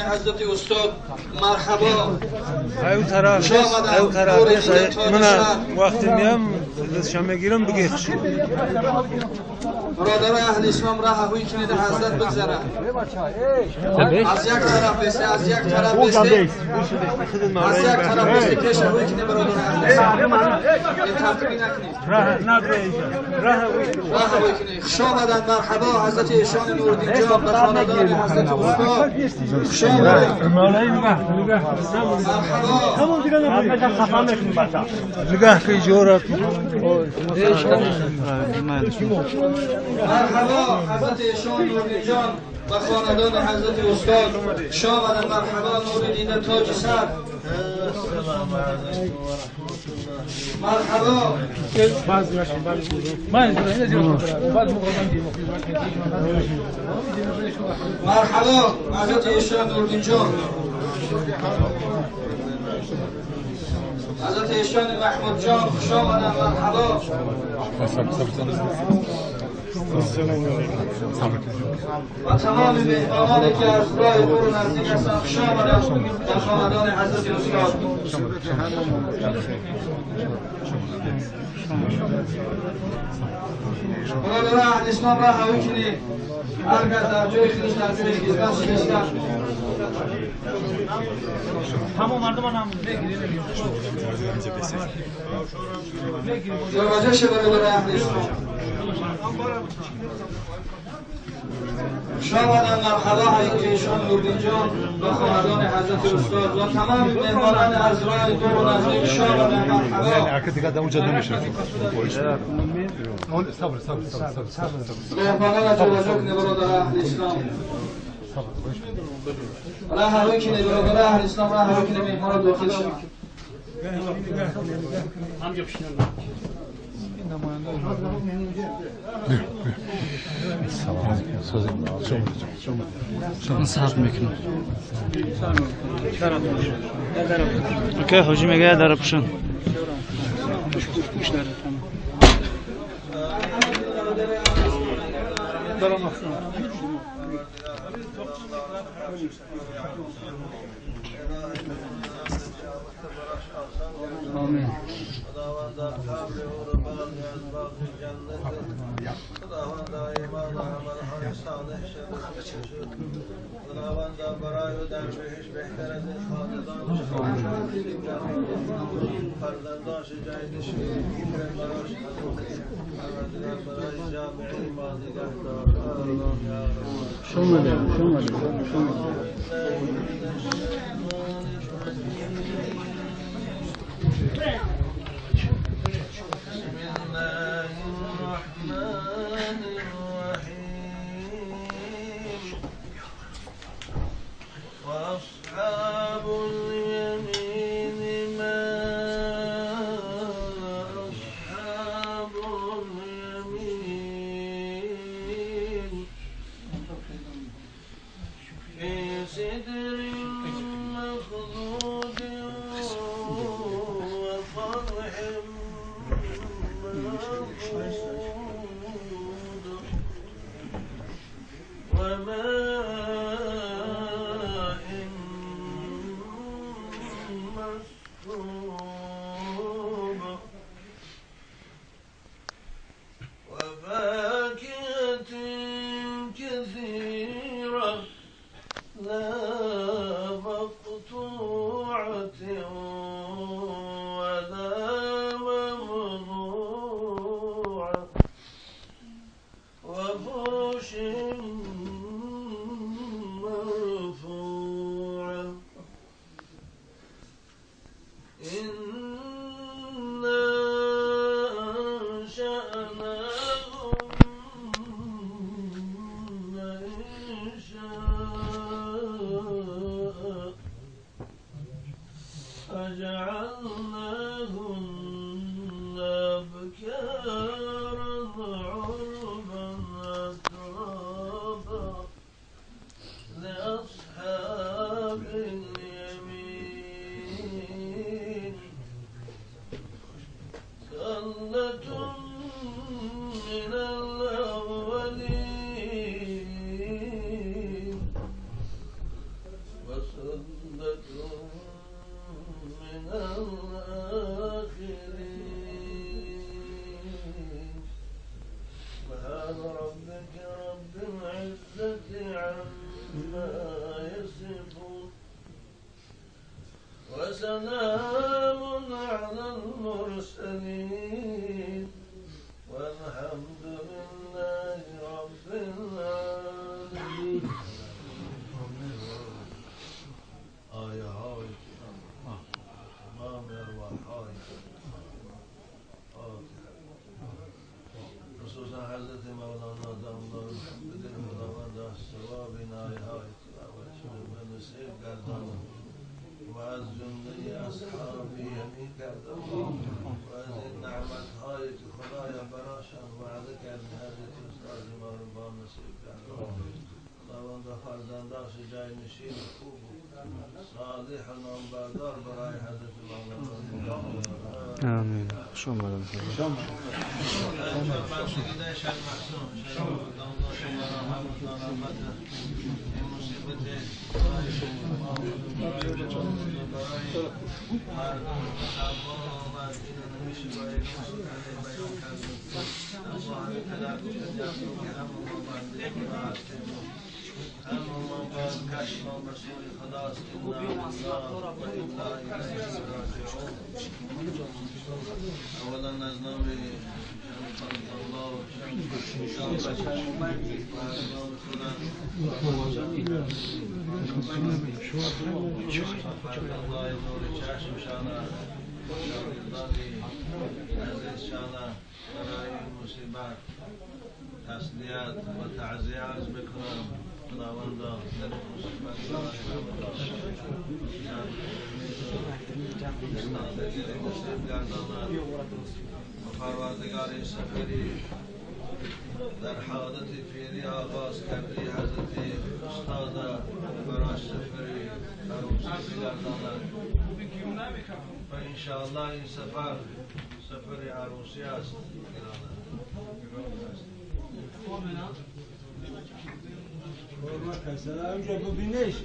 حضرت استاد مرحبا او طرف من وقتی میام دستشم میگیرم بگی خوشی برادر اهل اسلام راه هوی کنید حضرت بگذره از یک طرف بسته از یک طرف بسته از یک طرف بسته پیش هوی کنید برادر اهل اسلام این ترتیبی نکنید راه هوی کنید خوش آمدن مرحبا حضرت ایشان نوردین جان به خاندان حضرت استاد خوش آمدن نگاه که جورت مرحبا حضرت ایشان نوردین جان و خاندان حضرت استاد خوش آمدن مرحبا نور دیده تاج سر مرحبا مرحبا حضرت ایشان نوردین جان حضرت ایشان محمود جان خوش آمدن مرحبا و تمام مهمانانی که از راه دور و نزدیک هستند خوش آمدن در خاندان حضرت استاد برادر اهل اسلام راه هوی کنید هر کس در جای خویش در جای خدمت نشستن تمام مردمان هم بگیرید دروازه شه برادر اهل اسلام خوش آمدن مرحبا حضرت ایشان نوردین جان و خاندان حضرت استاد و تمام مهمانان از راه دور و نزدیک خوش آمدن مرحبا مهمانان توجه کنید برادر اهل اسلام راه هوی کنید برادر اهل اسلام راه هوی کنید مهمان داخل شد صاحب میکنم اوکی حاجی میگه در پشن آمین خداوند در قبر او رو باقی از باقی جنت خداوند دائما عملهای صالح شد خداوند برای او در بهش بهتر از این خاندان فرزنداش جای نشین براش حضرت برای جامعه ایمان نگهدار شما وأصحاب اليمين ما أصحاب اليمين في سدر مخضود وفرح منضود وماء مسكوب وفاكهة كثيرة لا وثلة من الآخرين سبحان ربك رب العزة عما يصفون وسلام على المرسلين والحمد لله رب العالمين. آیه های تمام ارواح خصوصا حضرت مولانا دامدار بدل خداوند ثواب این آیه های تلاوت شده به نصیب گردانند و از جمله اصحابی یعنی کردم و از این نعمت های که خدایا براشان وعده کردی حضرت استاد ما رو با نصیب کردم. خداوند فرزنداش جای نشین خوب صالح و نامبردار برای حضرت مولانا. آمین. شما رو شما بندگی شد محسون شما دامدار شما را همون رحمت این مصیبت برای مردم تبا و این نمیشه باید بیان کردن اما همین تلقی شد یفتون که همون ما بندگی را هستیم همون ما باز کشف ما رسول خداست انا الله و انا الیه راجعون. اولا از نام خالق الله و نام خدا الله نور چشم شانه شاگردانی عزیز شانه برای این مصیبت تسلیت و تعزیه عرض بکنم. خداوندا در این مصیبت استادگی نصیب گرداند و پروردگار این سفری در حالت فعلی آغاز کردی حضرت استاد براش سفری عروسی بگرداند و انشاءالله این سفر عروسی است سلام جو ببینیش